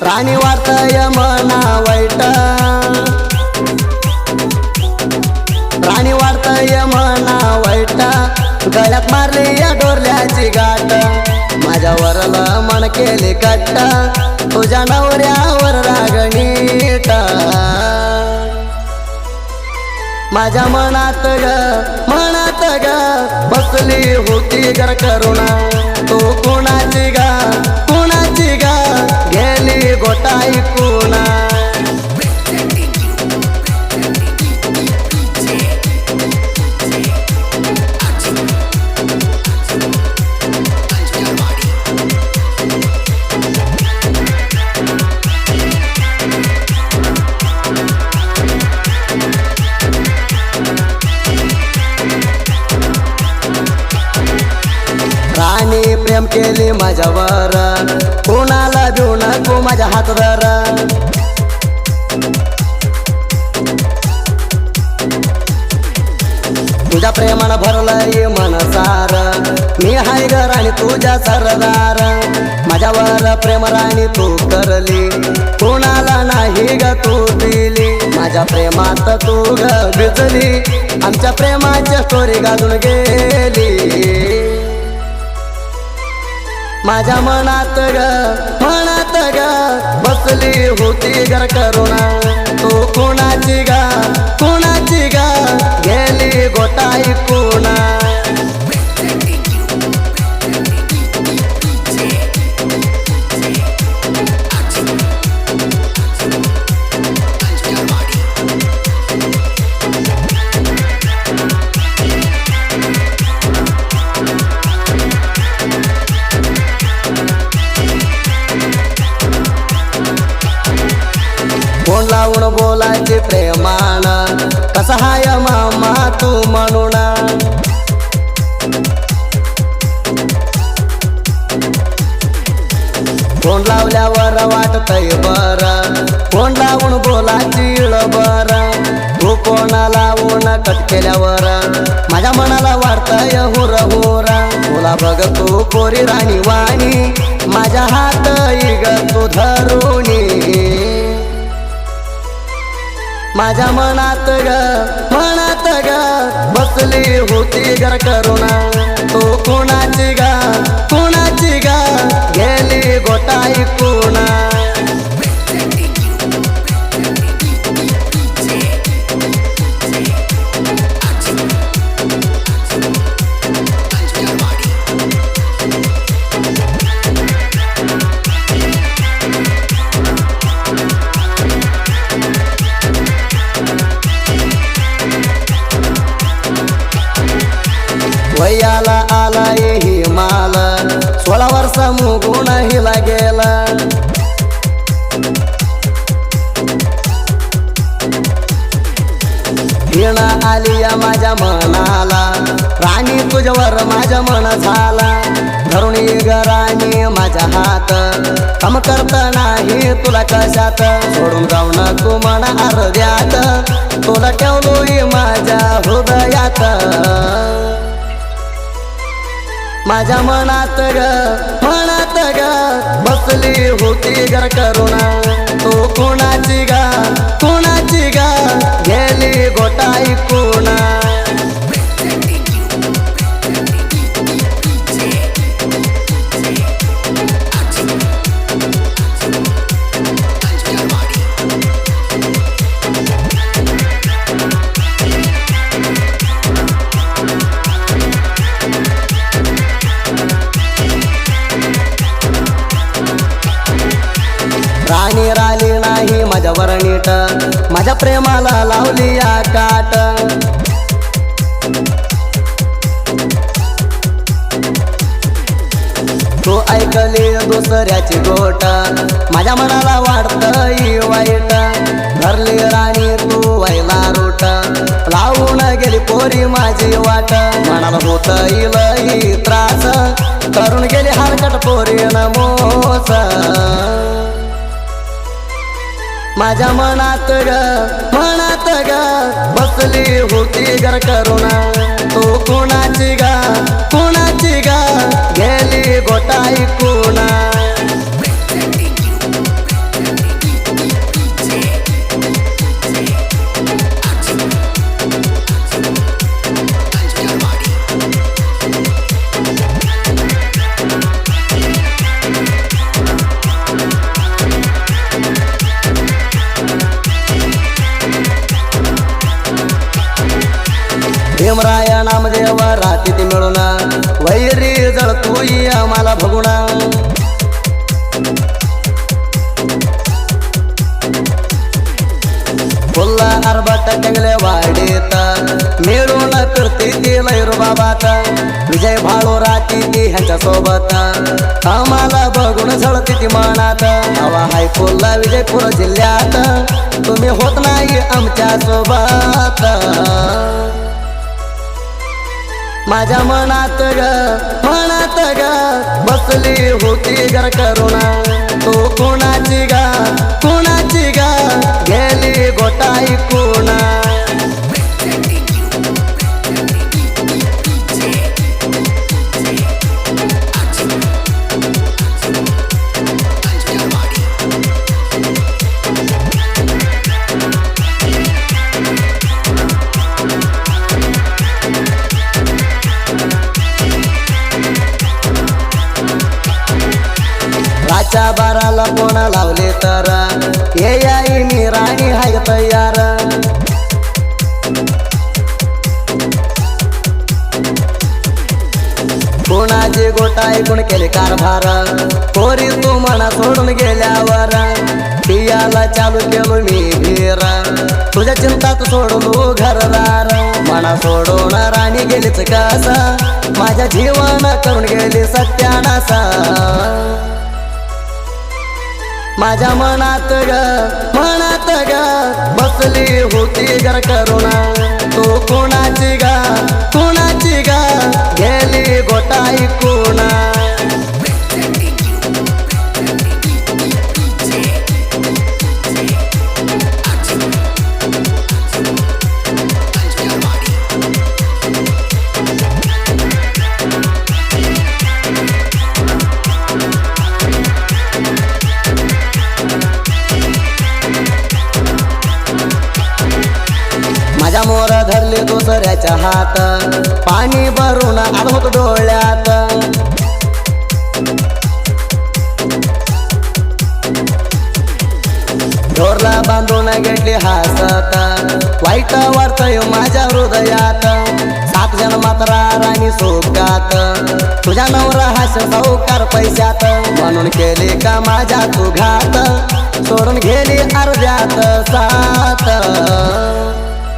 राणी वाटतय मना वाईट, राणी वाटतय मना वाईट, गळ्यात मारली या डोरल्याची गाठ, माझ्यावरल मन केली कट्ट, तुझ्या नवऱ्यावर रागणीट, माझ्या मनात ग बसली होती गर करुणा, तू कुणाची ग कुणाची ग गेली गोटाई कुणा. राणी प्रेम केली माझ्यावर, कोणाला देऊ नको माझ्या हातवर, तुझ्या प्रेमानं भरलंय मनसार, मी हाय ग राणी तुझ्या सरदार, माझ्यावर प्रेम राणी तू करली, कोणाला नाही ग तू दिली, माझ्या प्रेमात तू ग भिजली, आमच्या प्रेमाच्या स्टोरी घालून गेली, माझ्या मनात ग बसली होती गर करुणा, तू कुणाची ग कुणाची ग गेली गोटाई कुणा. फोन लावून बोलायचे प्रेमान, कसा हाय मामा तू म्हणून, फोन लावल्यावर वाटतय बर, फोन लावून बोलायची बर, तू फोन लावून कट केल्यावर माझ्या मनाला वाटतय हुर हुर, तुला बघ तू पोरी राणी वाणी, माझ्या हात ग तू धरुणी, माझ्या मनात ग बसली होती गर करुणा, तू कुणाची ग कुणाची ग गेली गोटाई कुणा. वयाला आलाय ही माल, 16 वर्ष मुगुण हिला गेला, हिणा आलिया माझ्या मनाला, राणी तुझ्यावर माझ्या मन झाला, धरून ग राणी माझ्या हात, काम करत नाही तुला कशात, सोडून जाऊ नको मन अर्ध्यात, तुला ठेवलोय माझ्या हृदयात, माझ्या मनात ग बसली होती गर करुणा, तू कुणाची ग कुणाची ग गेली गोटाई कुणा. राणी राहिली नाही माझ्यावर नीट, माझ्या प्रेमाला लावली या काट, तू ऐकली दुसऱ्याची गोट, माझ्या मनाला वाटतय वाईट, धरली राणी तू व्हायला रूट, लावून गेली पोरी माझी वाट, मनाला होत लई त्रास, करून गेली हरकट पोरी नमोस, माझ्या मनात ग बसली होती गर करुणा, तू कुणाची ग कुणाची ग गेली गोटाई कुणा. भीमराया नामदेव रातीत मिळून वैरी जळतोय आम्हाला बघून फुल्ला आरबाट टंगले वाडीत मिळून फिरती ती लैरू बाबात विजय भाळू राती ती ह्यांच्या सोबत आम्हाला बघून झळती ती मनात हवा हाय फुल्ला विजयपूर जिल्ह्यात तुम्ही होत नाही आमच्या सोबत माझ्या मनात ग बसली होती घर करुणा तू कोणाची गा गेली गोटाई कोणा रातच्या बाराला कोण लावले तर ये आई मी राणी हाय तयार कोणाची गोटा ऐकून केले कारभार पोरी तू मना सोडून गेल्यावर पियाला चालू केलो मी भीर तुझ्या चिंतात सोडलो घरदार मना सोडून राणी गेलीच कसा माझ्या जीवन करून गेली सत्यानासा माझ्या मनात ग बसली होती घर करुणा तू कोणाची गा गेली गोटाई कोणा माझ्या मोर धरले दुसऱ्याच्या हात पाणी भरून आलो डोळ्यात ढोरला बांधून घेतली हसत वाईट वार्तय माझ्या हृदयात 7 जन्मात राणी सोबत तुझ्या नवरा हास सावकार पैशात म्हणून केली का माझ्या तू घात सोडून गेली अर्ध्यात सा